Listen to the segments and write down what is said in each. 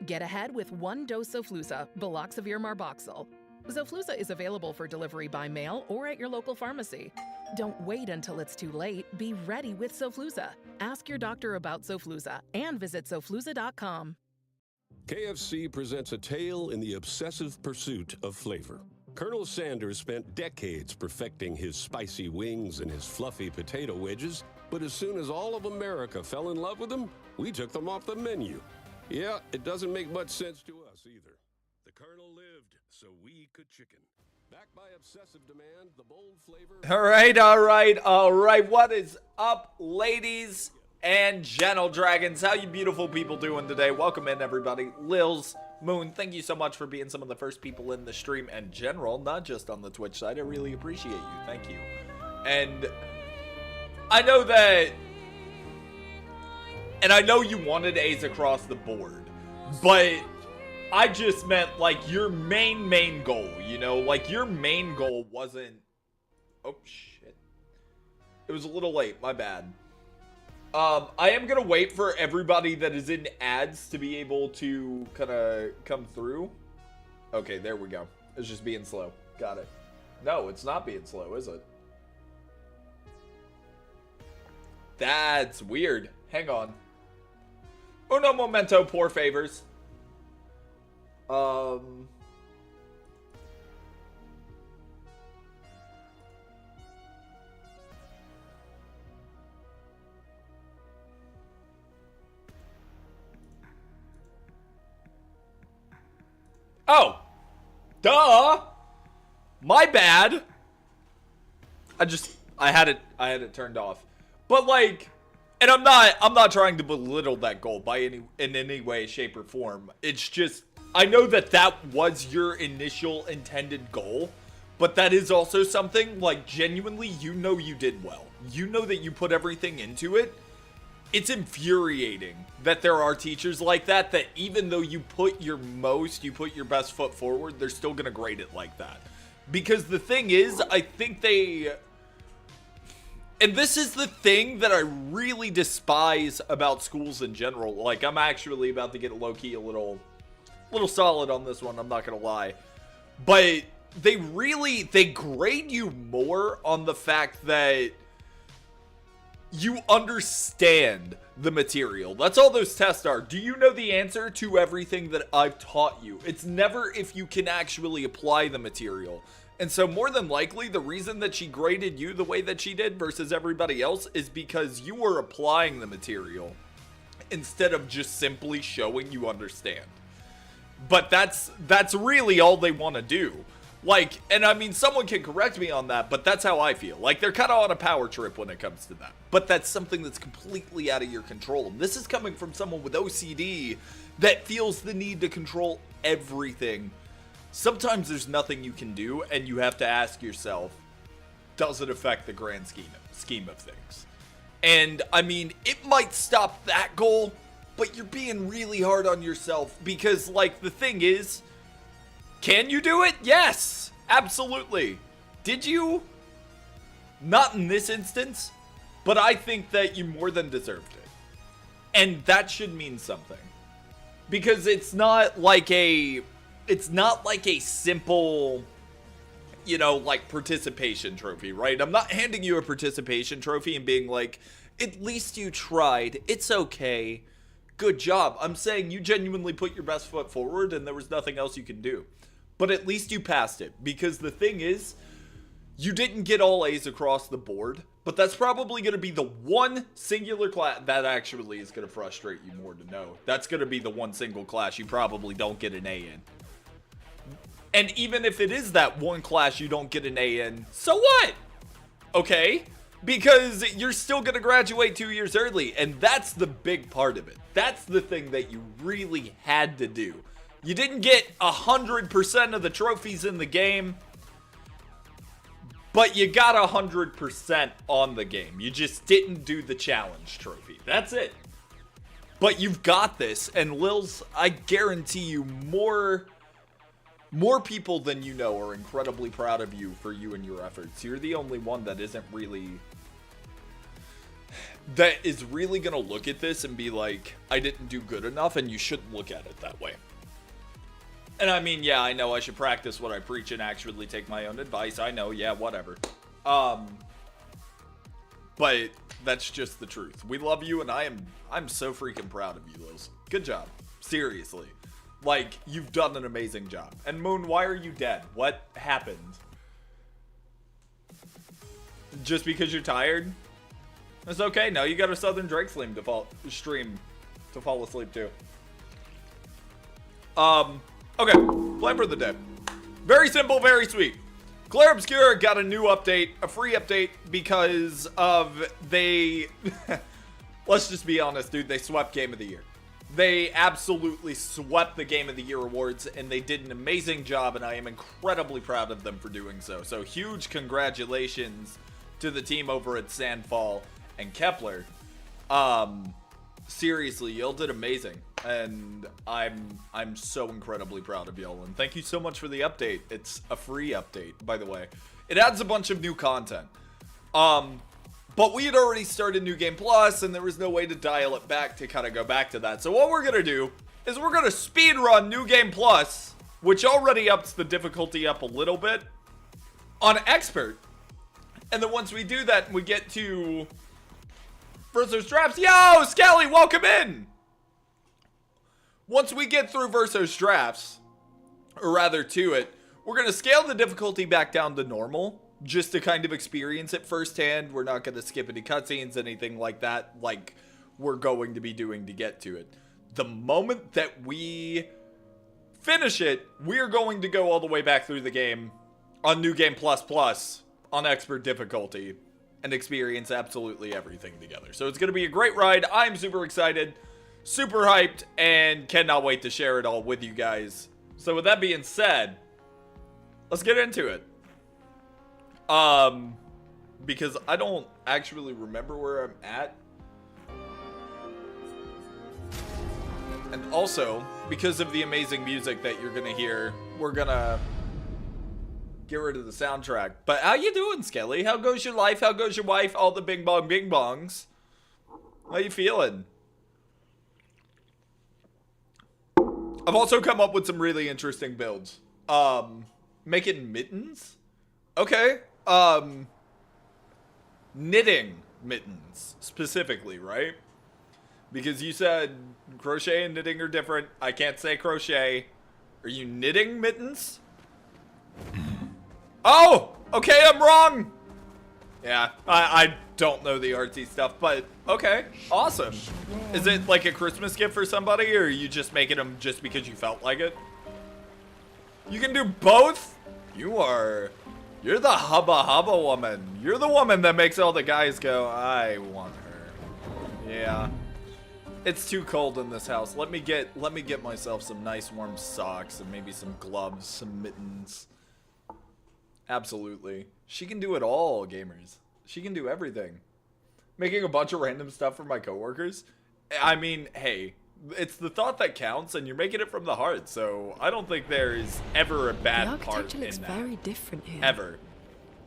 Get ahead with 1 dose Xofluza, Baloxavir Marboxil. Xofluza is available for delivery by mail or at your local pharmacy. Don't wait until it's too late. Be ready with Xofluza. Ask your doctor about Xofluza and visit xofluza.com. KFC presents a tale in the obsessive pursuit of flavor. Colonel Sanders spent decades perfecting his spicy wings and his fluffy potato wedges, but as soon as all of America fell in love with them, we took them off the menu. Yeah, it doesn't make much sense to us either. The Colonel lived so we could chicken. Backed by obsessive demand, the bold flavor... All right. What is up, ladies and gentle dragons? How you beautiful people doing today? Welcome in, everybody. Lils, Moon, thank you so much for being some of the first people in the stream in general, not just on the Twitch side. I really appreciate you. Thank you. And I know that... And I know you wanted A's across the board, but I just meant, like, your main goal, you know? Like, your main goal wasn't... Oh, shit. It was a little late, my bad. I am gonna wait for everybody that is in ads to be able to kind of come through. Okay, there we go. It's just being slow. Got it. No, it's not being slow, is it? That's weird. Hang on. Uno momento, poor favors. Oh. Duh. My bad. I had it turned off. But like, and I'm not trying to belittle that goal in any way, shape, or form. It's just, I know that was your initial intended goal, but that is also something, like, genuinely, you know you did well. You know that you put everything into it. It's infuriating that there are teachers like that even though you put your best foot forward, they're still gonna grade it like that. Because the thing is, I think and this is the thing that I really despise about schools in general. Like, I'm actually about to get low-key a little solid on this one, I'm not gonna lie. But they grade you more on the fact that you understand the material. That's all those tests are. Do you know the answer to everything that I've taught you? It's never if you can actually apply the material. And so more than likely, the reason that she graded you the way that she did versus everybody else is because you were applying the material instead of just simply showing you understand. But that's really all they want to do. Like, and I mean, someone can correct me on that, but that's how I feel. Like, they're kind of on a power trip when it comes to that. But that's something that's completely out of your control. And this is coming from someone with OCD that feels the need to control everything. Sometimes there's nothing you can do, and you have to ask yourself, does it affect the grand scheme of things? And, I mean, it might stop that goal, but you're being really hard on yourself. Because, like, the thing is, can you do it? Yes, absolutely. Did you? Not in this instance, but I think that you more than deserved it. And that should mean something. Because it's not like a simple, you know, like, participation trophy, right? I'm not handing you a participation trophy and being like, at least you tried. It's okay. Good job. I'm saying you genuinely put your best foot forward and there was nothing else you can do. But at least you passed it, because the thing is, you didn't get all A's across the board, but that's probably going to be the one singular class that actually is going to frustrate you more to know. That's going to be the one single class you probably don't get an A in. And even if it is that one class you don't get an A in, so what? Okay? Because you're still going to graduate 2 years early, and that's the big part of it. That's the thing that you really had to do. You didn't get 100% of the trophies in the game, but you got 100% on the game. You just didn't do the challenge trophy. That's it. But you've got this, and Lils, I guarantee you more people than you know are incredibly proud of you for you and your efforts. You're the only one that isn't really that is really going to look at this and be like, I didn't do good enough, and you shouldn't look at it that way. And I mean, yeah, I know I should practice what I preach and actually take my own advice. I know, yeah, whatever. But that's just the truth. We love you, and I'm so freaking proud of you, Liz. Good job. Seriously. Like, you've done an amazing job. And Moon, why are you dead? What happened? Just because you're tired? It's okay. Now you got a Southern Drake stream to fall asleep to. Okay. Plan for the day. Very simple, very sweet. Claire Obscura got a new update, a free update, because of they... Let's just be honest, dude. They swept Game of the Year. They absolutely swept the Game of the Year awards, and they did an amazing job, and I am incredibly proud of them for doing so. So huge congratulations to the team over at Sandfall and Kepler. Seriously, y'all did amazing, and I'm so incredibly proud of y'all, and thank you so much for the update. It's a free update, by the way. It adds a bunch of new content. But we had already started New Game Plus, and there was no way to dial it back to kind of go back to that. So what we're gonna do is we're gonna speedrun New Game Plus, which already ups the difficulty up a little bit, on Expert. And then once we do that and we get to Verso Drafts, yo, Skelly, welcome in! Once we get through Verso Drafts, or rather to it, we're going to scale the difficulty back down to normal, just to kind of experience it firsthand. We're not going to skip any cutscenes, anything like that, like we're going to be doing to get to it. The moment that we finish it, we're going to go all the way back through the game on New Game Plus Plus on Expert difficulty and experience absolutely everything together. So it's going to be a great ride. I'm super excited, super hyped, and cannot wait to share it all with you guys. So with that being said, let's get into it. Because I don't actually remember where I'm at. And also, because of the amazing music that you're gonna hear, we're gonna get rid of the soundtrack. But how you doing, Skelly? How goes your life? How goes your wife? All the bing bongs. How you feeling? I've also come up with some really interesting builds. Making mittens? Okay. Knitting mittens, specifically, right? Because you said crochet and knitting are different. I can't say crochet. Are you knitting mittens? Oh! Okay, I'm wrong! Yeah, I don't know the artsy stuff, but okay, awesome. Is it like a Christmas gift for somebody, or are you just making them just because you felt like it? You can do both? You're the hubba woman. You're the woman that makes all the guys go, I want her. Yeah. It's too cold in this house. Let me get myself some nice warm socks and maybe some gloves, some mittens. Absolutely. She can do it all, gamers. She can do everything. Making a bunch of random stuff for my coworkers. I mean, hey, it's the thought that counts, and you're making it from the heart, so I don't think there is ever a bad part in that. The architecture looks very different here. Ever.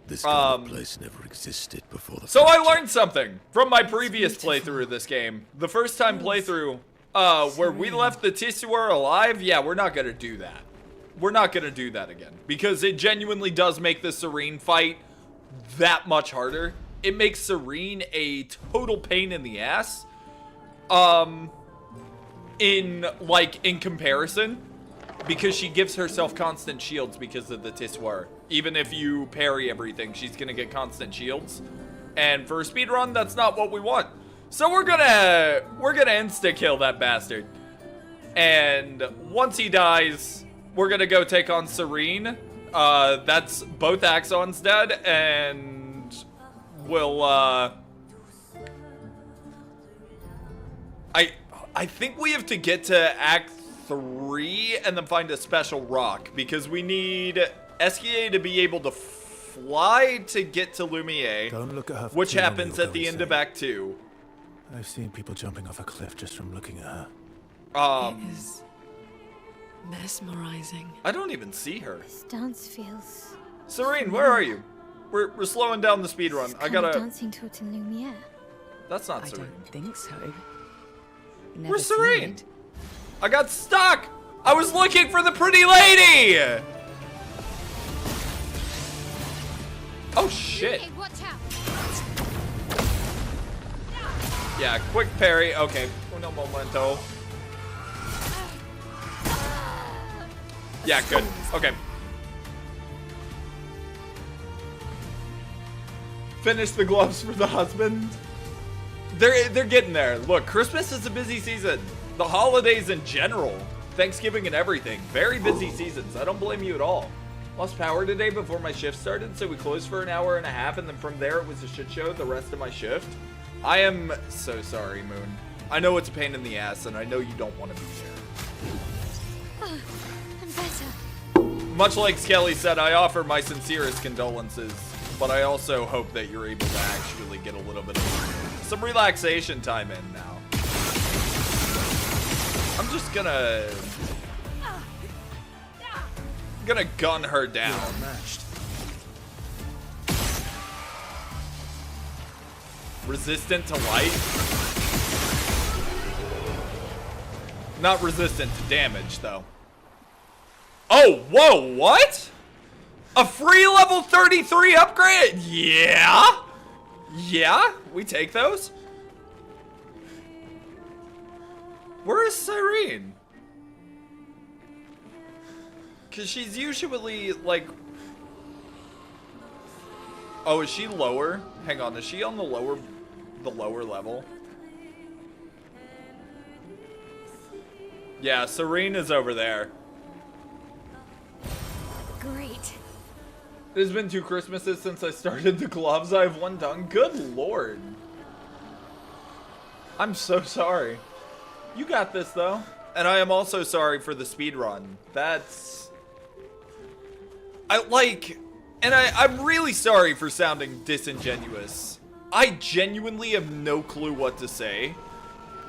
This kind of place never existed before the So I learned something from my previous playthrough of this game. The first time playthrough, where we left the Tissuer alive, yeah, we're not gonna do that. We're not gonna do that again. Because it genuinely does make the Sirene fight that much harder. It makes Sirene a total pain in the ass. In comparison, because she gives herself constant shields because of the Tissuer. Even if you parry everything, she's gonna get constant shields. And for a speedrun, that's not what we want. So we're gonna insta-kill that bastard. And once he dies, we're gonna go take on Sirene. That's both Axon's dead, and we'll, I think we have to get to Act 3 and then find a special rock, because we need SKA to be able to fly to get to Lumiere, Don't look at her, which happens at the end of Act 2. I've seen people jumping off a cliff just from looking at her. It is mesmerizing. I don't even see her. This dance feels... Serene, where are you? We're slowing down the speedrun. I kind of gotta... dancing to it in Lumiere. That's not I Serene. don't think so. Never Where's seen Serene? it. I got stuck! I was looking for the pretty lady! Oh shit. Hey, watch out. Yeah, quick parry. Okay. Uno momento. Yeah, good. Okay. Finish the gloves for the husband. They're getting there. Look, Christmas is a busy season. The holidays in general. Thanksgiving and everything. Very busy seasons. I don't blame you at all. Lost power today before my shift started, so we closed for an hour and a half, and then from there it was a shit show the rest of my shift. I am so sorry, Moon. I know it's a pain in the ass, and I know you don't want to be there. I'm better. Much like Skelly said, I offer my sincerest condolences, but I also hope that you're able to actually get a little bit of some relaxation time in now. I'm just gonna gun her down. Matched. Resistant to light? Not resistant to damage, though. Oh, whoa, what? A free level 33 upgrade? Yeah? Yeah? We take those? Where is Sirene? Because she's usually, like... Oh, is she lower? Hang on, is she on the lower level? Yeah, Sirene is over there. Great. It's been 2 Christmases since I started the gloves. I have 1 done. Good lord. I'm so sorry. You got this, though. And I am also sorry for the speed run. That's... I'm really sorry for sounding disingenuous. I genuinely have no clue what to say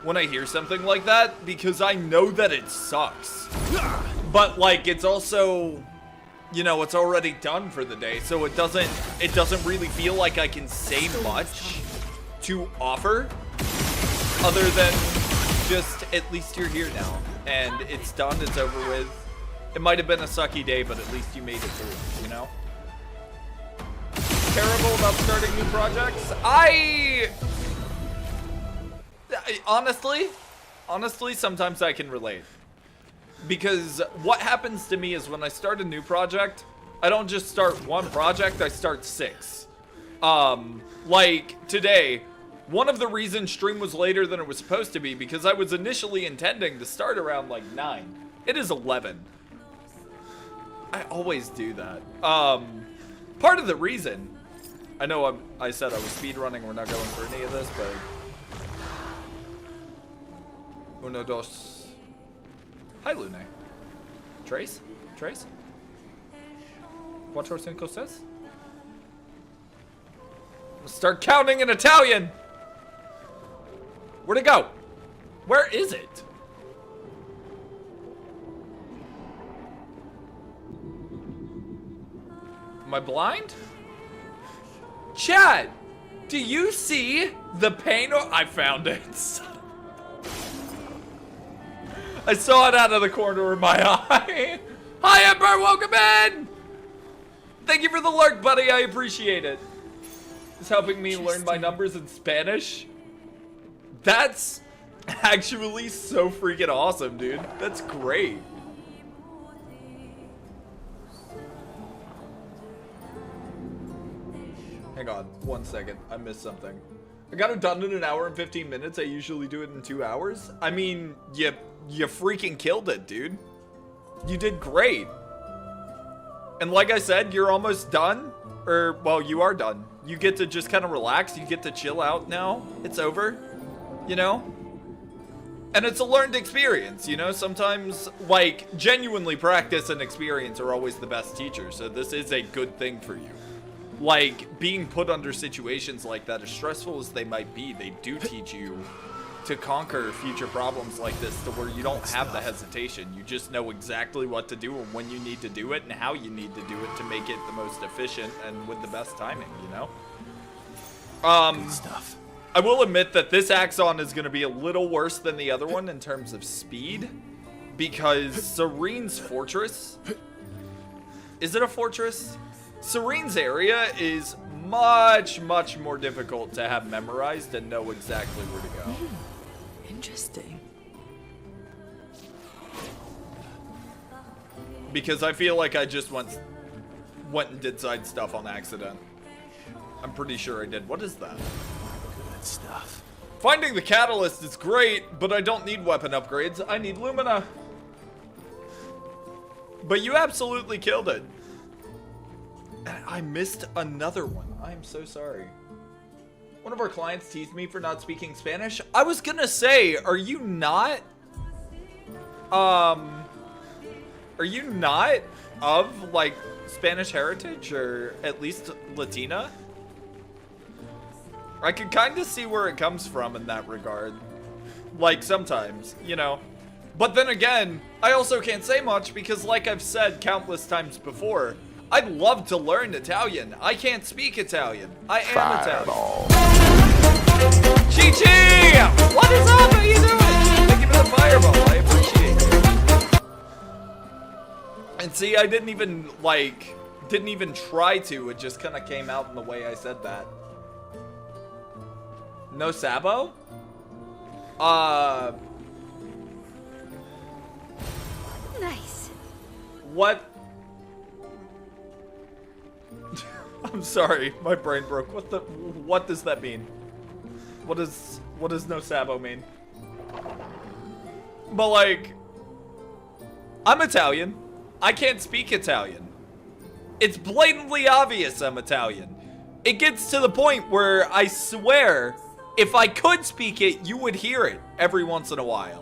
when I hear something like that, because I know that it sucks. But, like, it's also... You know, it's already done for the day, so it doesn't really feel like I can say much to offer other than just at least you're here now and it's done, it's over with. It might have been a sucky day, but at least you made it through, you know? Terrible about starting new projects? I honestly, sometimes I can relate. Because what happens to me is when I start a new project, I don't just start 1 project, I start 6. Like today, one of the reasons stream was later than it was supposed to be because I was initially intending to start around like 9. It is 11. I always do that. Part of the reason, I know I said I was speedrunning, we're not going for any of this, but... Uno, dos... Hi, Lune. Trace? Trace? Cuatro, cinco, seis? Start counting in Italian! Where'd it go? Where is it? Am I blind? Chad! Do you see the pain? I found it. I saw it out of the corner of my eye. Hi, Ember, welcome in. Thank you for the lurk, buddy. I appreciate it. It's helping me learn my numbers in Spanish. That's actually so freaking awesome, dude. That's great. Hang on, 1 second. I missed something. I got it done in 1 hour and 15 minutes. I usually do it in 2 hours. I mean, you freaking killed it, dude. You did great. And like I said, you're almost done. Or, well, you are done. You get to just kind of relax. You get to chill out now. It's over. You know? And it's a learned experience, you know? Sometimes, like, genuinely practice and experience are always the best teachers. So this is a good thing for you. Like, being put under situations like that, as stressful as they might be, they do teach you to conquer future problems like this to where you don't have the hesitation. You just know exactly what to do and when you need to do it and how you need to do it to make it the most efficient and with the best timing, you know? Good stuff. I will admit that this Axon is going to be a little worse than the other one in terms of speed. Because Sirene's fortress... Is it a fortress? Sirene's area is much, much more difficult to have memorized and know exactly where to go. Interesting. Because I feel like I just went and did side stuff on accident. I'm pretty sure I did. What is that? Good stuff. Finding the catalyst is great, but I don't need weapon upgrades. I need Lumina. But you absolutely killed it. And I missed another one. I'm so sorry. One of our clients teased me for not speaking Spanish. I was gonna say, are you not of, like, Spanish heritage, or at least Latina? I could kind of see where it comes from in that regard. Like, sometimes, you know. But then again, I also can't say much because, like I've said countless times before, I'd love to learn Italian. I can't speak Italian. I am Italian. Chi-Chi! What is up? How you doing? Thank you for the fireball. I appreciate it. And see, I didn't even try to. It just kind of came out in the way I said that. No Sabo? Nice. What? I'm sorry, my brain broke. What does that mean? What does no Sabo mean? But like, I'm Italian. I can't speak Italian. It's blatantly obvious I'm Italian. It gets to the point where I swear, if I could speak it, you would hear it every once in a while.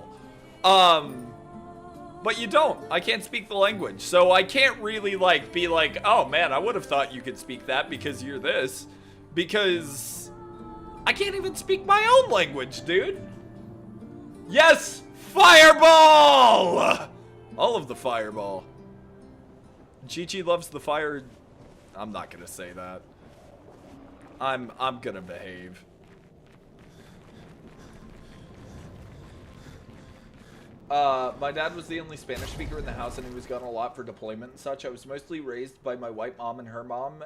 But you don't. I can't speak the language. So I can't really, like, be like, oh, man, I would have thought you could speak that because you're this. Because I can't even speak my own language, dude. Yes! Fireball! All of the fireball. Chi-Chi loves the fire. I'm not going to say that. I'm going to behave. My dad was the only Spanish speaker in the house, and he was gone a lot for deployment and such. I was mostly raised by my white mom and her mom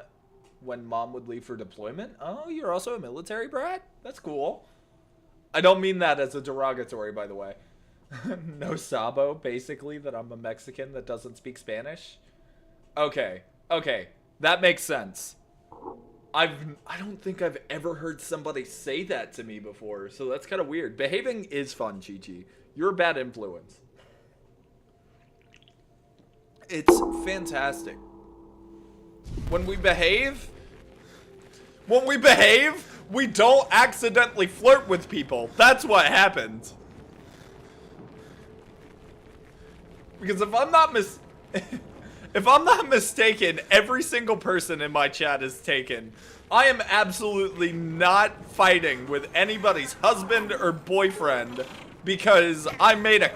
when mom would leave for deployment. Oh, you're also a military brat? That's cool. I don't mean that as a derogatory, by the way. No Sabo, basically, that I'm a Mexican that doesn't speak Spanish. Okay, that makes sense. I don't think I've ever heard somebody say that to me before, so that's kind of weird. Behaving is fun, Chi-Chi. You're a bad influence. It's fantastic. When we behave, we don't accidentally flirt with people. That's what happens. Because if I'm not mistaken, every single person in my chat is taken. I am absolutely not fighting with anybody's husband or boyfriend because I made a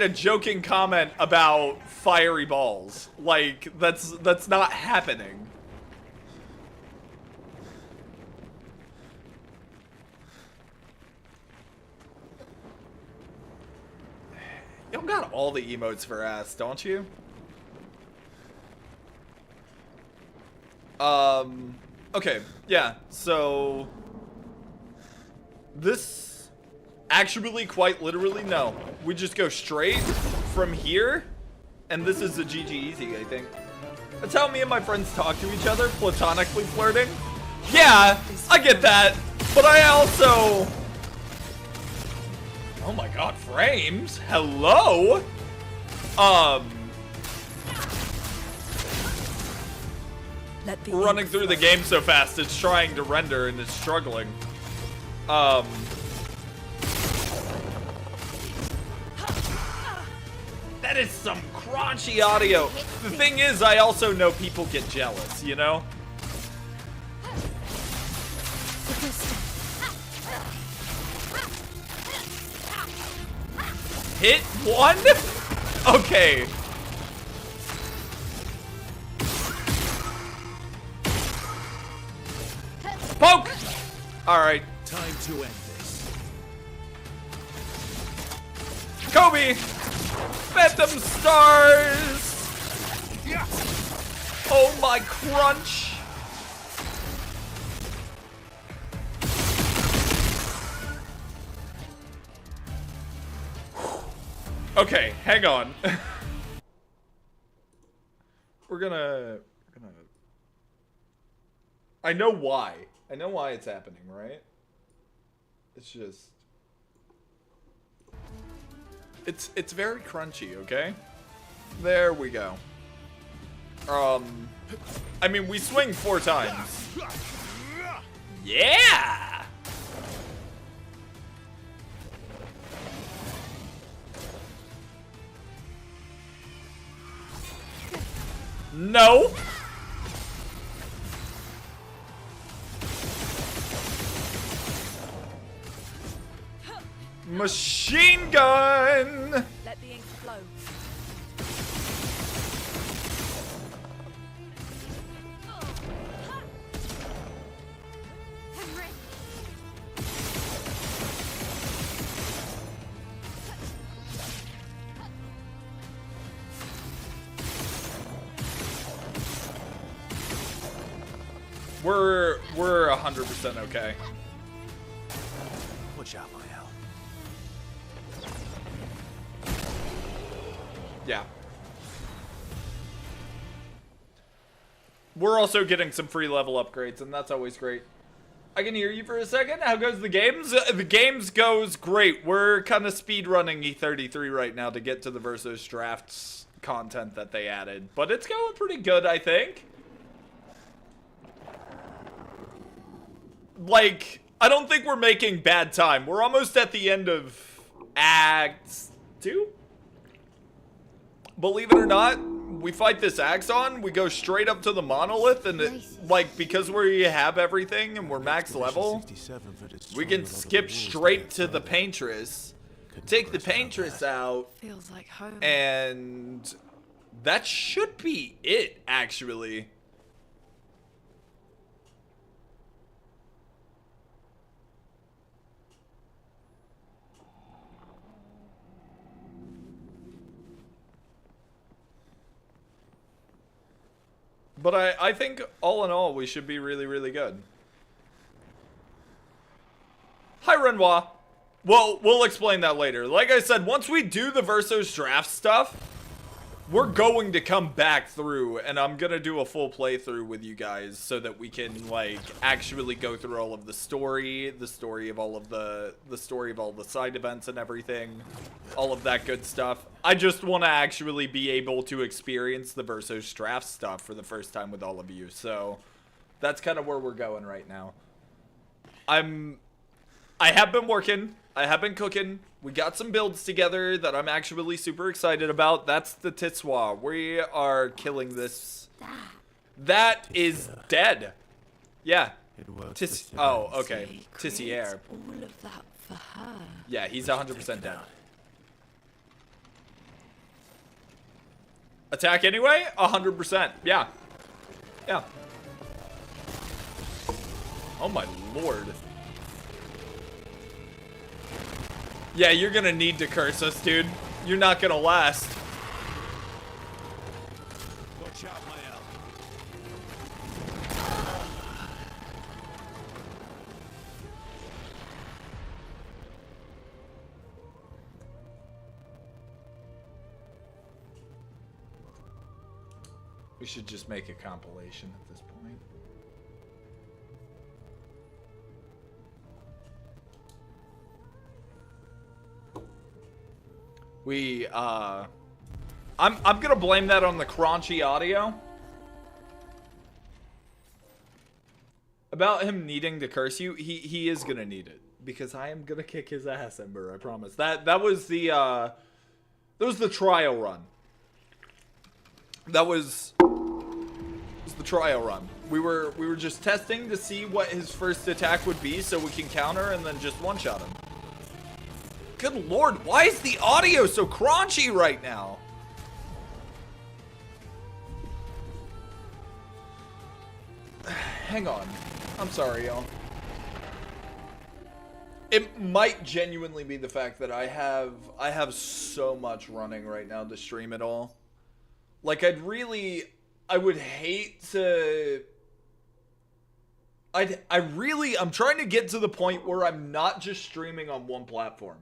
joking comment about fiery balls. Like, that's not happening. Y'all got all the emotes for ass, don't you? Okay, yeah, so this actually quite literally, no. We just go straight from here, and this is a GG easy, I think. That's how me and my friends talk to each other, platonically flirting. Yeah, I get that, but I also... Oh my god, frames? Hello? Running through the game so fast, it's trying to render and it's struggling. That is some crunchy audio. The thing is, I also know people get jealous, you know? Hit one? Okay. Poke! Alright. Time to end this. Kobe! Phantom Stars! Oh my crunch! Okay, hang on. We're gonna... I know why. I know why it's happening, right? It's just... It's very crunchy, okay? There we go. I mean, we swing 4 times. Yeah! No! Machine gun! Let the ink flow. Henry. We're 100% okay. Watch out, my hell. Yeah. We're also getting some free level upgrades, and that's always great. I can hear you for a second. How goes the games? The games goes great. We're kind of speed running E33 right now to get to the Verso's drafts content that they added, but it's going pretty good, I think. Like, I don't think we're making bad time. We're almost at the end of Act 2. Believe it or not, we fight this Axon, we go straight up to the monolith, and it, like, because we have everything and we're max level, we can skip straight to the Paintress, take the Paintress out, Feels like home. and that should be it, actually. But I think, all in all, we should be really, really good. Hi, Renoir. Well, we'll explain that later. Like I said, once we do the Verso's draft stuff, we're going to come back through, and I'm going to do a full playthrough with you guys so that we can, like, actually go through all of the story of all of the story of all the side events and everything, all of that good stuff. I just want to actually be able to experience the Verso's draft stuff for the first time with all of you, so that's kind of where we're going right now. I have been working. I have been cooking. We got some builds together that I'm actually super excited about. That's the Titswa. We are killing this. That is dead. Yeah. Oh, okay. Tissier. All of that for her. Yeah, he's 100% dead. Attack anyway? 100%. Yeah. Yeah. Oh my lord. Yeah, you're gonna need to curse us, dude. You're not gonna last. Watch out, my hell. We should just make a compilation at this point. I'm gonna blame that on the crunchy audio. About him needing to curse you, he is gonna need it. Because I am gonna kick his ass, Ember, I promise. That was the trial run. That was the trial run. We were just testing to see what his first attack would be so we can counter and then just one-shot him. Good lord, why is the audio so crunchy right now? Hang on. I'm sorry, y'all. It might genuinely be the fact that I have so much running right now to stream it all. Like, I would hate to... I'm trying to get to the point where I'm not just streaming on one platform.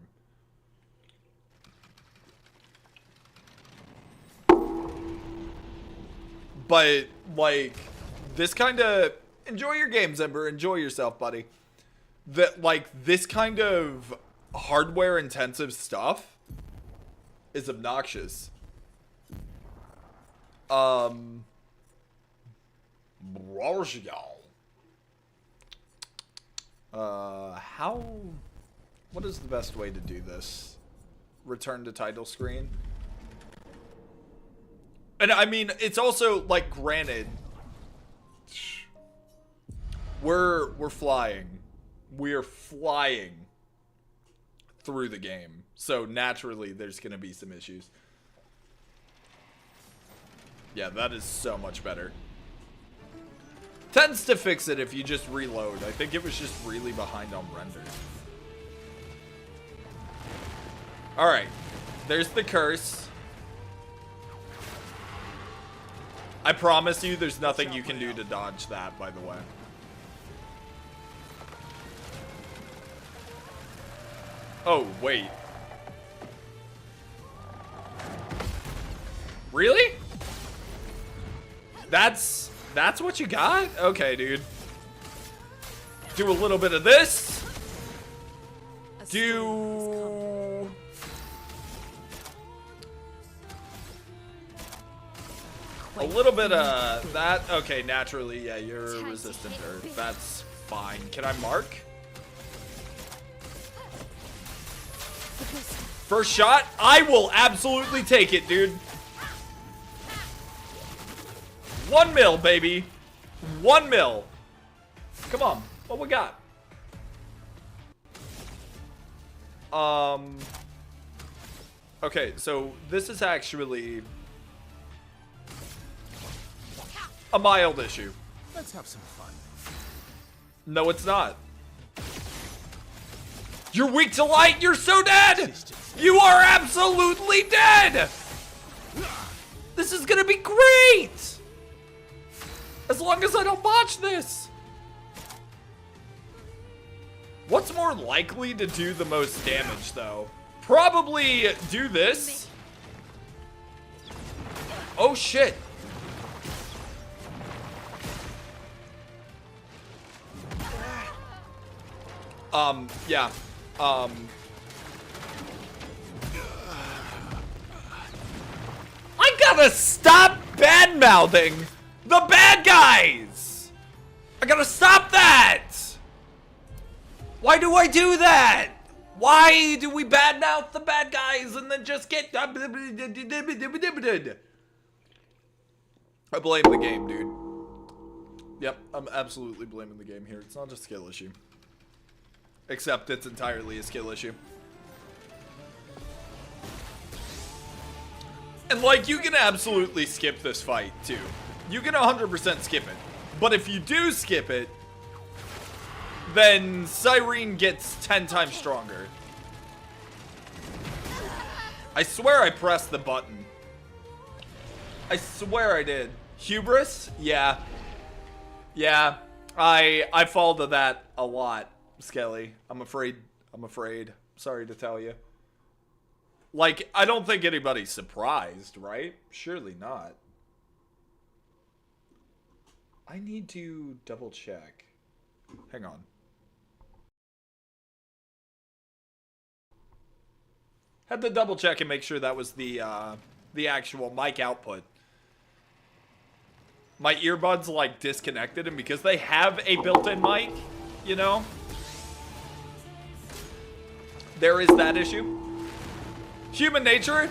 But, like, this kind of... Enjoy your games, Ember. Enjoy yourself, buddy. That, like, this kind of hardware-intensive stuff is obnoxious. What is the best way to do this? Return to title screen? And I mean, it's also, like, granted, we're flying. We're flying through the game. So naturally, there's going to be some issues. Yeah, that is so much better. Tends to fix it if you just reload. I think it was just really behind on render. Alright. There's the curse. I promise you there's nothing you can do to dodge that, by the way. Oh, wait. Really? That's what you got? Okay, dude. Do a little bit of this. Do... a little bit of that. Okay, naturally, yeah, you're resistant to earth. That's fine. Can I mark? First shot, I will absolutely take it, dude. 1 mil, baby. 1 mil. Come on, what we got? Okay, so this is actually a mild issue. Let's have some fun. No, it's not. You're weak to light. You're so dead. You are absolutely dead. This is gonna be great. As long as I don't botch this. What's more likely to do the most damage, though? Probably do this. Oh, shit. Yeah. I gotta stop bad-mouthing the bad guys! I gotta stop that! Why do I do that? Why do we badmouth the bad guys and then just get... I blame the game, dude. Yep, I'm absolutely blaming the game here. It's not a skill issue. Except it's entirely a skill issue. And, like, you can absolutely skip this fight, too. You can 100% skip it. But if you do skip it, then Sirene gets 10 times stronger. I swear I pressed the button. I swear I did. Hubris? Yeah. Yeah. I fall to that a lot, Skelly. I'm afraid. Sorry to tell you. Like, I don't think anybody's surprised, right? Surely not. I need to double check. Hang on. Had to double check and make sure that was the actual mic output. My earbuds, like, disconnected, and because they have a built-in mic, you know, there is that issue. Human nature,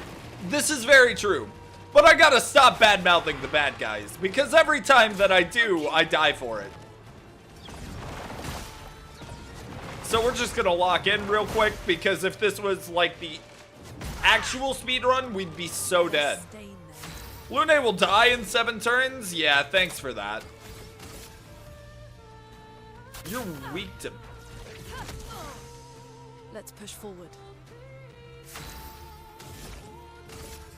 this is very true. But I gotta stop bad-mouthing the bad guys, because every time that I do, I die for it. So we're just gonna lock in real quick, because if this was like the actual speedrun, we'd be so dead. Lune will die in 7 turns? Yeah, thanks for that. You're weak to Let's push forward.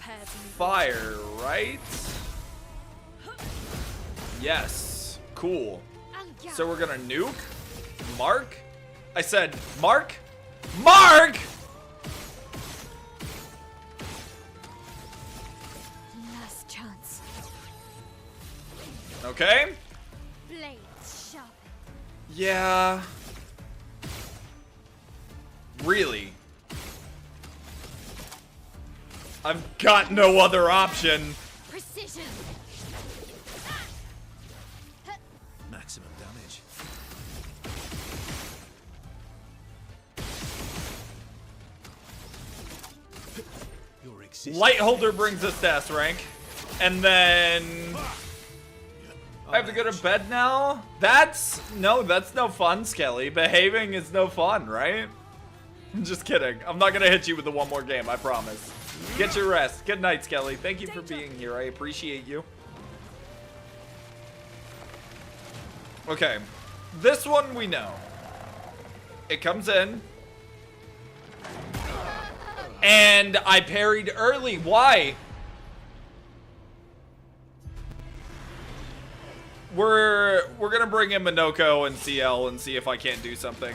Pairs and fire, right? Yes. Cool. So we're gonna nuke? Mark? I said, Mark? Mark! Last chance. Okay. Blades sharp. Yeah. Really? I've got no other option. Precision. Maximum damage. Your existence. Lightholder brings us to S rank. And then I have to go to bed now? That's no fun, Skelly. Behaving is no fun, right? I'm just kidding. I'm not gonna hit you with the one more game, I promise. Get your rest. Good night, Skelly. Thank you for being here. I appreciate you. Okay. This one we know. It comes in. And I parried early. Why? We're gonna bring in Minoko and CL and see if I can't do something.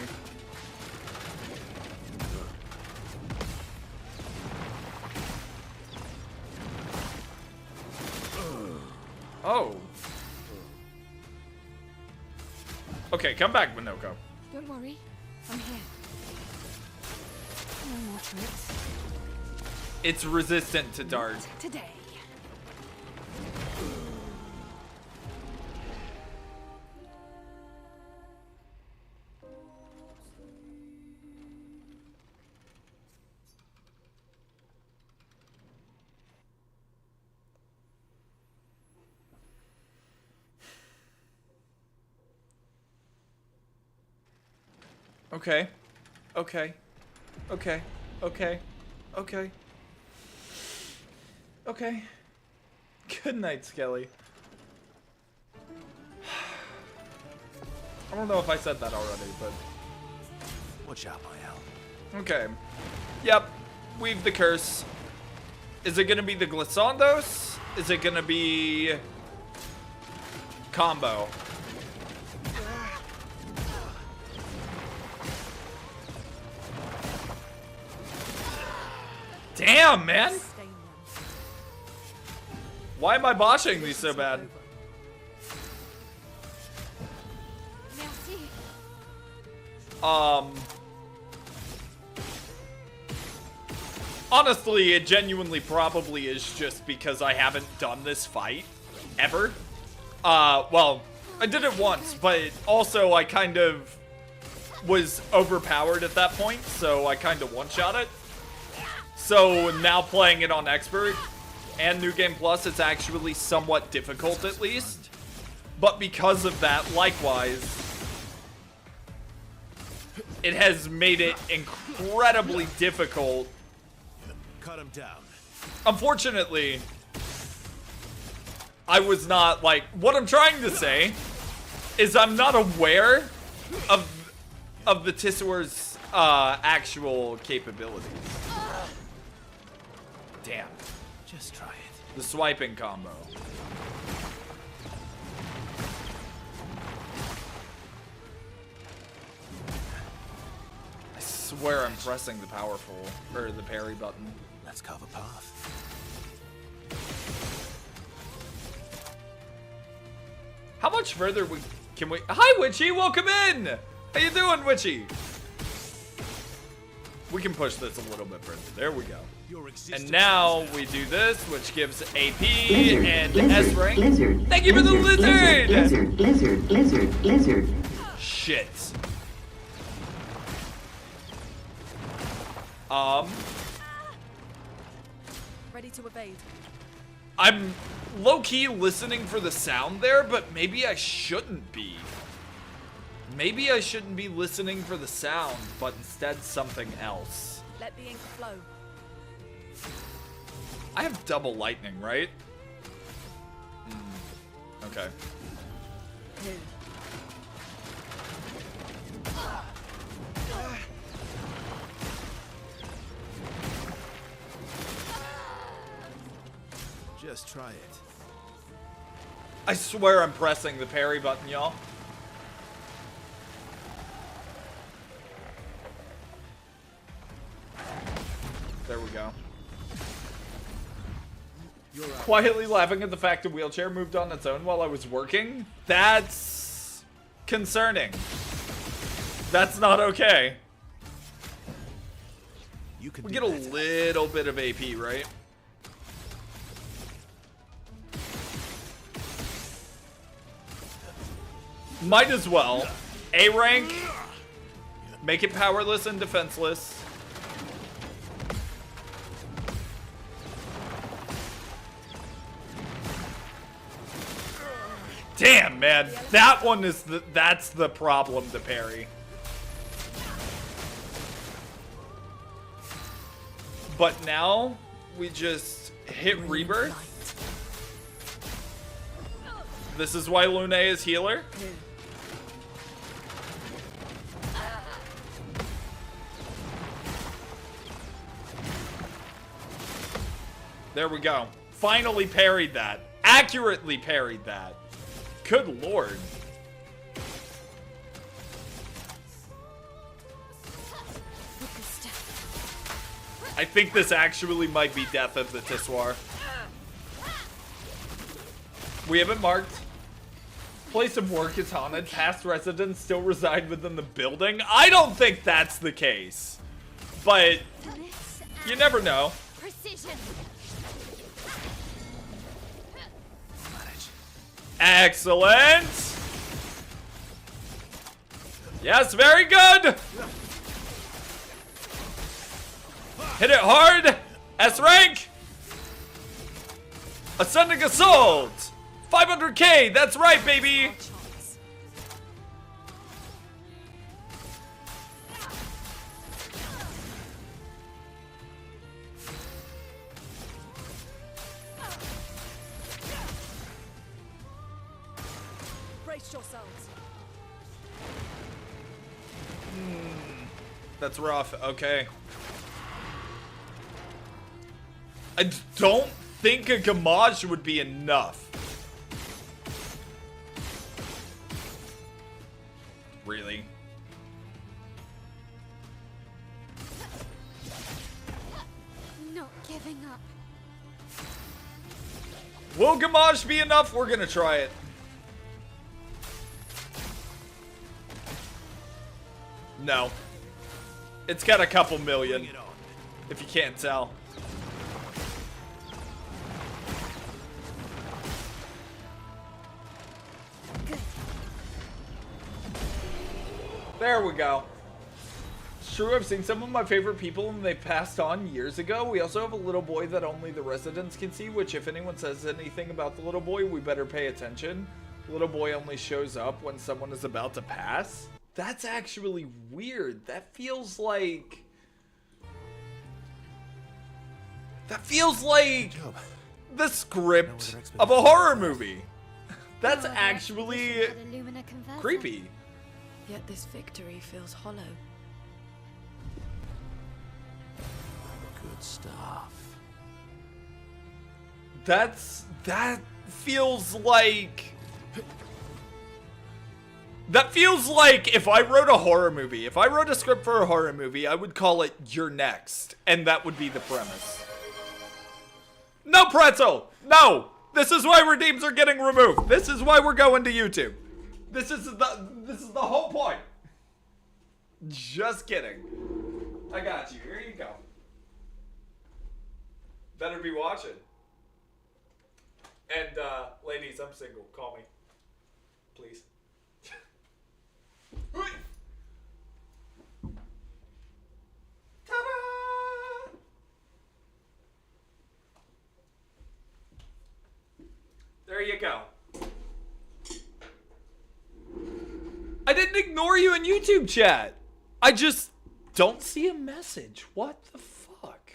Oh. Okay, come back, Minoko. Don't worry. I'm here. No more tricks. It's resistant to dart. Not today. Okay. Okay. Okay. Okay. Okay. Okay. Good night, Skelly. I don't know if I said that already, but... Watch out, my Al. Okay. Yep. Weave the curse. Is it gonna be the Glissandos? Is it gonna be... combo? Damn, man! stain them. Why am I botching these so bad? Merci. Honestly, it genuinely probably is just because I haven't done this fight ever. Well, I did it once, but also I kind of was overpowered at that point, so I kind of one-shot it. So now playing it on Expert and New Game Plus, it's actually somewhat difficult at least. But because of that, likewise, it has made it incredibly difficult. Cut him down. Unfortunately, I was not like, what I'm trying to say is I'm not aware of the Tissaur's actual capabilities. Damn. Just try it. The swiping combo. I swear I'm pressing the powerful, or the parry button. Let's carve a path. How much further can we? Hi, Witchy, welcome in. How you doing, Witchy? We can push this a little bit further. There we go. And now we do this, which gives AP Lizard, and lizard, S rank. lizard, Thank you for the lizard. Lizard, lizard, lizard, lizard. Shit. Ready to evade. I'm low-key listening for the sound there, but maybe I shouldn't be. Maybe I shouldn't be listening for the sound, but instead something else. Let the ink flow. I have double lightning, right? Okay. Here. Just try it. I swear I'm pressing the parry button, y'all. There we go. Quietly laughing at the fact a wheelchair moved on its own while I was working? That's concerning. That's not okay. You can We do get a better. little bit of AP, right? Might as well. A rank. Make it powerless and defenseless. Damn, man. That one is that's the problem to parry. But now we just hit Rebirth. This is why Lune is healer. There we go. Finally parried that. Accurately parried that. Good lord. I think this actually might be Death of the Tissoir. We have it marked. Place of work is haunted. Past residents still reside within the building. I don't think that's the case. But you never know. Precision. Excellent. Yes, very good. Hit it hard. S rank. Ascending Assault. 500k. That's right, baby. Chance. Brace yourselves. That's rough. Okay. I don't think a Gamage would be enough. Really? Not giving up. Will Gamage be enough? We're gonna try it. No. It's got a couple million. If you can't tell. Good. There we go. It's true, I've seen some of my favorite people and they passed on years ago. We also have a little boy that only the residents can see, which if anyone says anything about the little boy, we better pay attention. The little boy only shows up when someone is about to pass. That's actually weird. That feels like... the script of a horror movie. That's actually creepy. Yet this victory feels hollow. Good stuff. That feels like... That feels like if I wrote a horror movie, if I wrote a script for a horror movie, I would call it You're Next. And that would be the premise. No, Pretzel! No! This is why redeems are getting removed. This is why we're going to YouTube. This is the whole point. Just kidding. I got you. Here you go. Better be watching. And, ladies, I'm single. Call me. Please. Ta-da! There you go. I didn't ignore you in YouTube chat. I just don't see a message. What the fuck?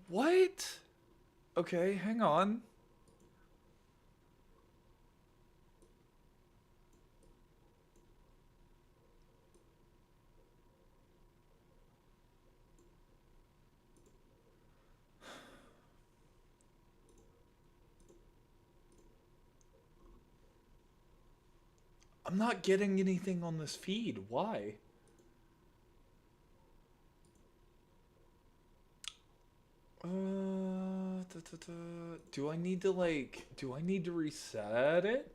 What? Okay, hang on. I'm not getting anything on this feed. Why? Do I need to reset it?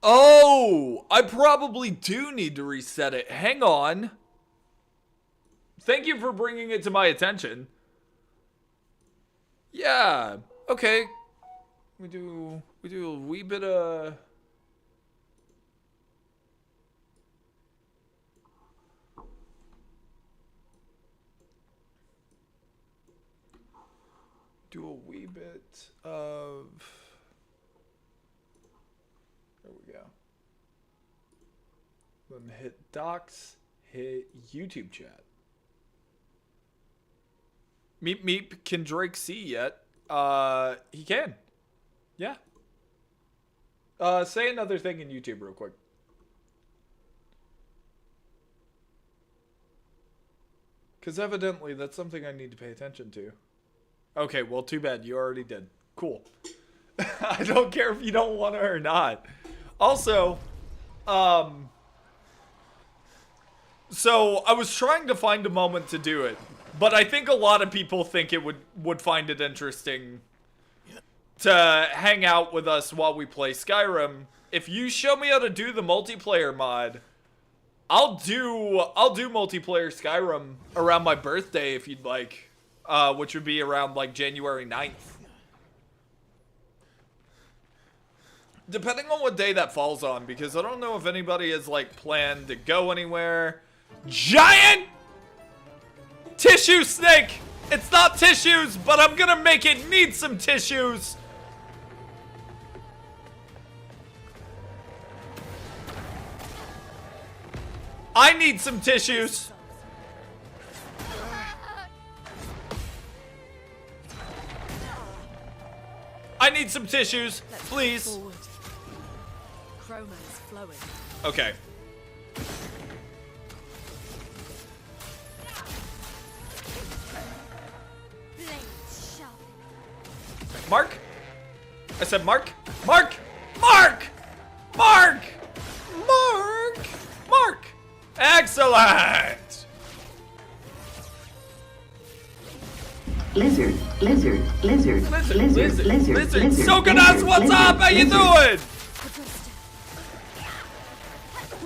Oh, I probably do need to reset it. Hang on. Thank you for bringing it to my attention. Yeah. Okay. We do a wee bit of there we go. Then hit docs, hit YouTube chat. Meep meep, can Drake see yet? He can. Yeah. Say another thing in YouTube real quick. Because evidently that's something I need to pay attention to. Okay, well, too bad. You already did. Cool. I don't care if you don't want to or not. Also, so I was trying to find a moment to do it, but I think a lot of people think it would find it interesting to hang out with us while we play Skyrim. If you show me how to do the multiplayer mod, I'll do multiplayer Skyrim around my birthday if you'd like, which would be around like January 9th. Depending on what day that falls on, because I don't know if anybody has like planned to go anywhere. Giant tissue snake! It's not tissues, but I'm gonna make it need some tissues. I need some tissues. I need some tissues, please. Forward. Chroma is flowing. Okay. Blades sharp. Mark? I said Mark? Mark! Mark! Mark! Mark! Mark! Excellent! Lizard, lizard, lizard, lizard, lizard, lizard. Sokonas, what's up? How you doing?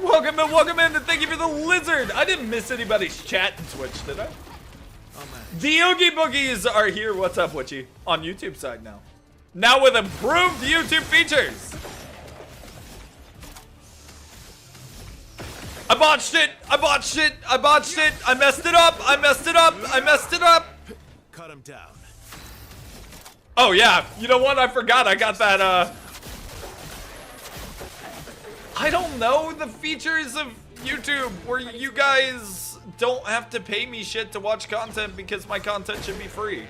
Welcome in, and thank you for the lizard. I didn't miss anybody's chat in Twitch, did I? The Oogie Boogies are here. What's up, Witchy? On YouTube side now. Now with improved YouTube features. I botched it. I botched it. I botched it. I messed it up. I messed it up. I messed it up. Cut him down. Oh yeah, you know what? I forgot. I got that. I don't know the features of YouTube where you guys don't have to pay me shit to watch content because my content should be free.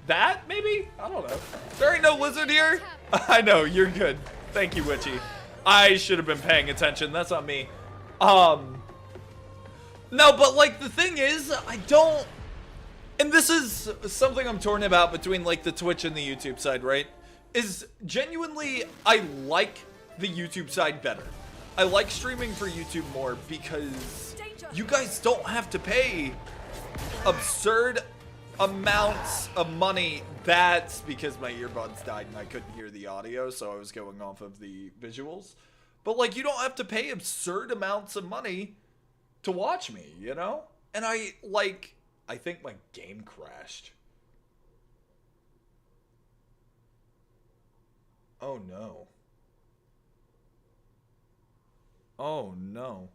That maybe? I don't know. There ain't no lizard here. I know, you're good. Thank you, Witchy. I should have been paying attention. That's on me. No, but like the thing is, I don't, and this is something I'm torn about between like the Twitch and the YouTube side, right? Is genuinely, I like the YouTube side better. I like streaming for YouTube more because you guys don't have to pay absurd amounts of money. That's because my earbuds died and I couldn't hear the audio, so I was going off of the visuals. But like, you don't have to pay absurd amounts of money to watch me, you know? And I think my game crashed. Oh no. Oh no.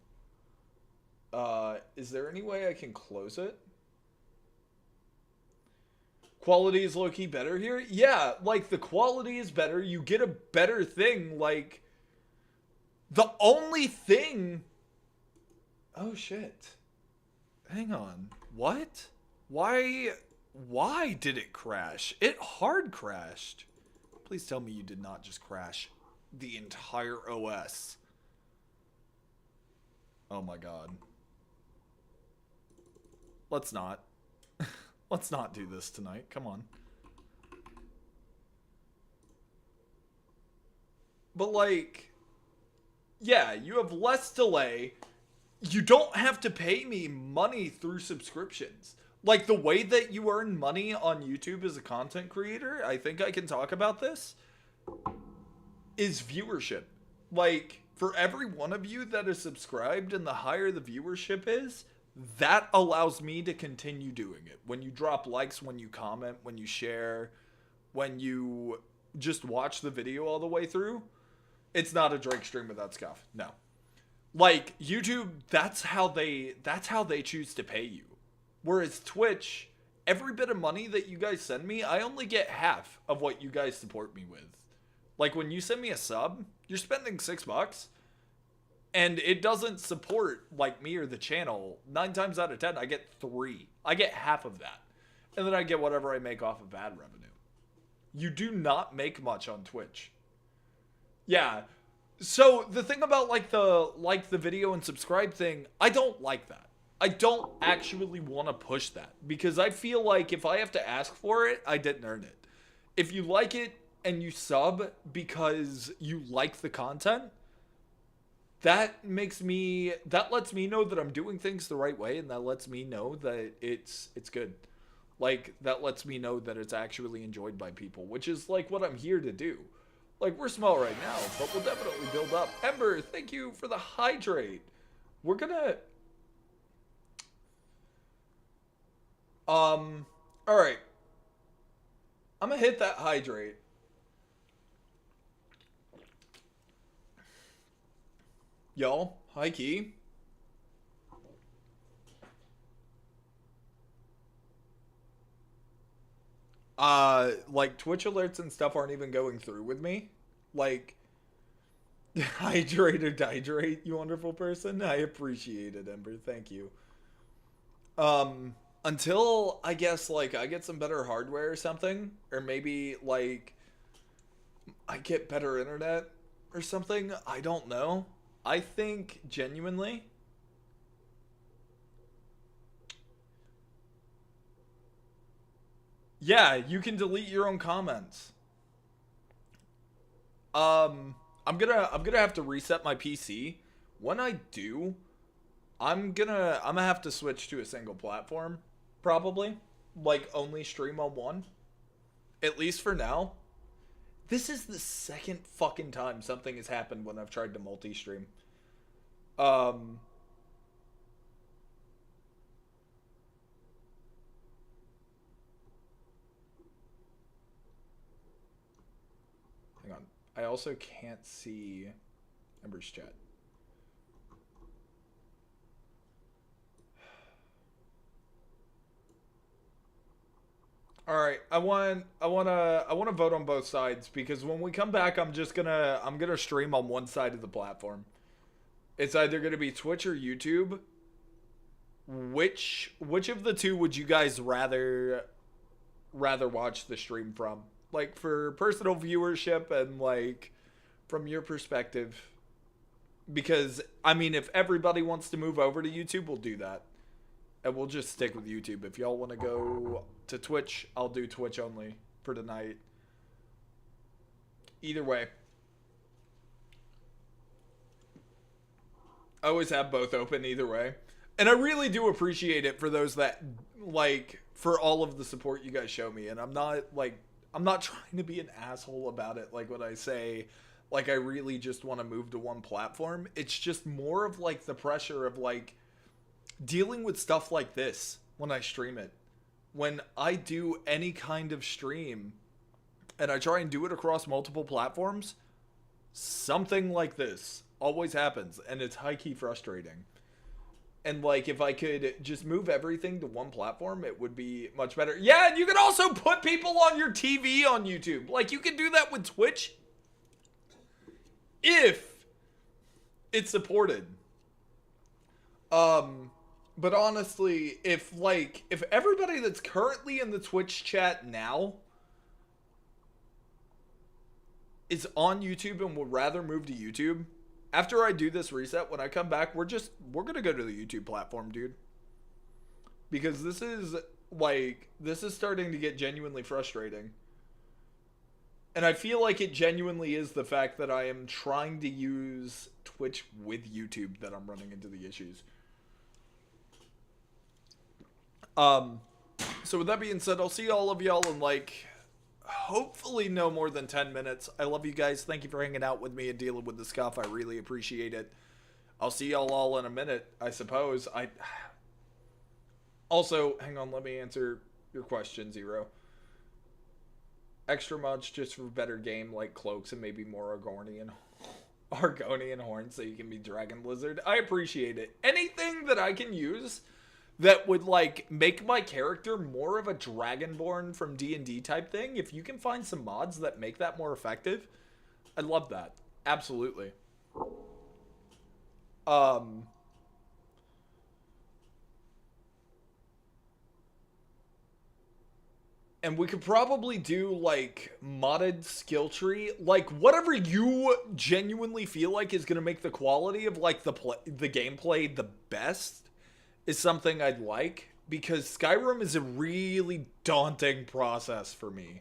Is there any way I can close it? Quality is low-key better here? Yeah, like the quality is better. You get a better thing. Like, the only thing... Oh shit. Hang on. What? Why did it crash? It hard crashed. Please tell me you did not just crash the entire OS. Oh my god. Let's not. Let's not do this tonight. Come on. But like, yeah, you have less delay. You don't have to pay me money through subscriptions. Like, the way that you earn money on YouTube as a content creator, I think I can talk about this, is viewership. Like, for every one of you that is subscribed, and the higher the viewership is, that allows me to continue doing it. When you drop likes, when you comment, when you share, when you just watch the video all the way through, it's not a Drake stream without scuff. No. Like, YouTube, that's how they choose to pay you. Whereas Twitch, every bit of money that you guys send me, I only get half of what you guys support me with. Like, when you send me a sub, you're spending $6, and it doesn't support, like, me or the channel. 9 times out of 10, I get 3. I get half of that. And then I get whatever I make off of ad revenue. You do not make much on Twitch. Yeah. So, the thing about, like the video and subscribe thing, I don't like that. I don't actually want to push that, because I feel like if I have to ask for it, I didn't earn it. If you like it and you sub because you like the content, that lets me know that I'm doing things the right way, and that lets me know that it's good. Like, that lets me know that it's actually enjoyed by people, which is like what I'm here to do. Like, we're small right now, but we'll definitely build up. Ember, thank you for the hydrate. We're gonna... Alright. I'm gonna hit that hydrate. Y'all, high key. Like, Twitch alerts and stuff aren't even going through with me. Like, hydrate or dihydrate, you wonderful person. I appreciate it, Ember. Thank you. Until, I guess, like, I get some better hardware or something, or maybe, like, I get better internet or something, I don't know. I think, genuinely, yeah, you can delete your own comments. I'm gonna have to reset my PC. When I do, I'm gonna have to switch to a single platform, probably. Like, only stream on one. At least for now. This is the second fucking time something has happened when I've tried to multi-stream. Hang on. I also can't see Ember's chat. All right, I want to vote on both sides, because when we come back, I'm gonna stream on one side of the platform. It's either gonna be Twitch or YouTube. Which of the two would you guys rather watch the stream from? Like, for personal viewership and, like, from your perspective. Because, I mean, if everybody wants to move over to YouTube, we'll do that. And we'll just stick with YouTube. If y'all want to go to Twitch, I'll do Twitch only for tonight. Either way. I always have both open either way. And I really do appreciate it for those that, like, for all of the support you guys show me. And I'm not trying to be an asshole about it, like, when I say, like, I really just want to move to one platform. It's just more of, like, the pressure of, like, dealing with stuff like this when I stream it. When I do any kind of stream and I try and do it across multiple platforms, something like this always happens, and it's high-key frustrating. And, like, if I could just move everything to one platform, it would be much better. Yeah, and you can also put people on your TV on YouTube. Like, you can do that with Twitch if it's supported. But honestly, if everybody that's currently in the Twitch chat now is on YouTube and would rather move to YouTube, after I do this reset, when I come back, we're gonna go to the YouTube platform, dude. Because this is starting to get genuinely frustrating. And I feel like it genuinely is the fact that I am trying to use Twitch with YouTube that I'm running into the issues. So with that being said, I'll see all of y'all in like, hopefully no more than 10 minutes. I love you guys. Thank you for hanging out with me and dealing with the scuff. I really appreciate it. I'll see y'all all in a minute, I suppose. Also, hang on, let me answer your question, Zero. Extra much just for better game like cloaks and maybe more Argonian horns so you can be Dragon Blizzard. I appreciate it. Anything that I can use that would like make my character more of a Dragonborn from D&D type thing, if you can find some mods that make that more effective, I'd love that. Absolutely. And we could probably do, like, modded skill tree. Like, whatever you genuinely feel like is going to make the quality of, like, the gameplay the best is something I'd like. Because Skyrim is a really daunting process for me.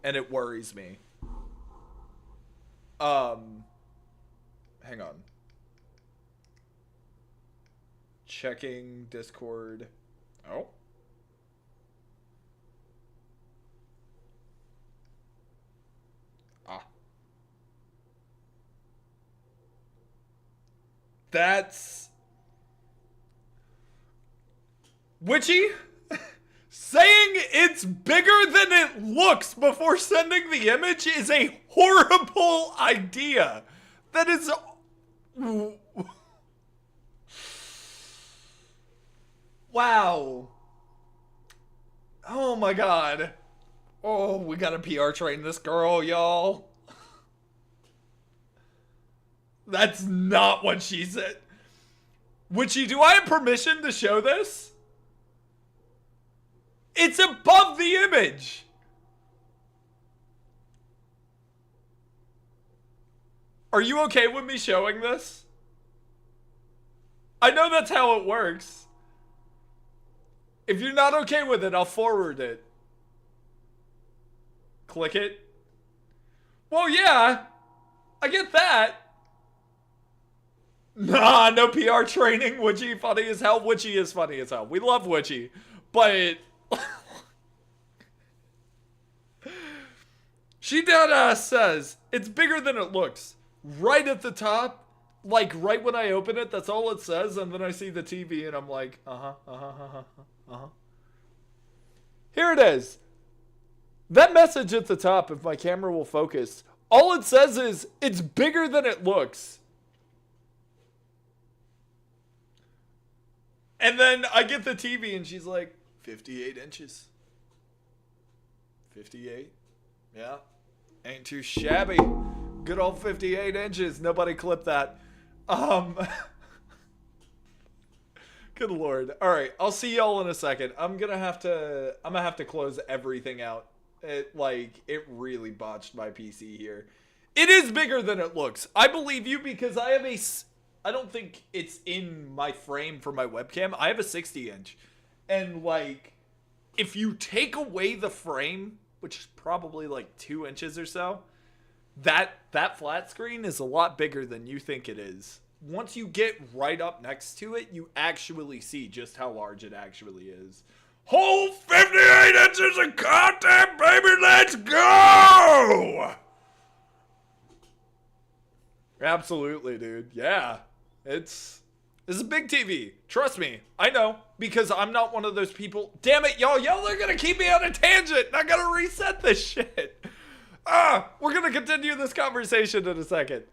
And it worries me. Hang on. Checking Discord. Oh. That's Witchy saying it's bigger than it looks before sending the image is a horrible idea. That is wow. Oh my god. Oh, we gotta PR train this girl, y'all. That's not what she said. Witchy, do I have permission to show this? It's above the image. Are you okay with me showing this? I know that's how it works. If you're not okay with it, I'll forward it. Click it. Well, yeah. I get that. Nah, no PR training. Witchy funny as hell. Witchy is funny as hell. We love Witchy. But she deadass says it's bigger than it looks. Right at the top. Like right when I open it, that's all it says. And then I see the TV and I'm like, Here it is. That message at the top, if my camera will focus, all it says is it's bigger than it looks. And then I get the TV and she's like, 58 inches. 58? Yeah. Ain't too shabby. Good old 58 inches. Nobody clip that. Good lord. Alright, I'll see y'all in a second. I'm gonna have to close everything out. It really botched my PC here. It is bigger than it looks. I believe you because I have I don't think it's in my frame for my webcam. I have a 60-inch. And, like, if you take away the frame, which is probably, like, 2 inches or so, that flat screen is a lot bigger than you think it is. Once you get right up next to it, you actually see just how large it actually is. Whole 58 inches of content, baby! Let's go! Absolutely, dude. Yeah. This is a big TV. Trust me. I know. Because I'm not one of those people. Damn it, y'all. Y'all are going to keep me on a tangent. And I got to reset this shit. We're going to continue this conversation in a second.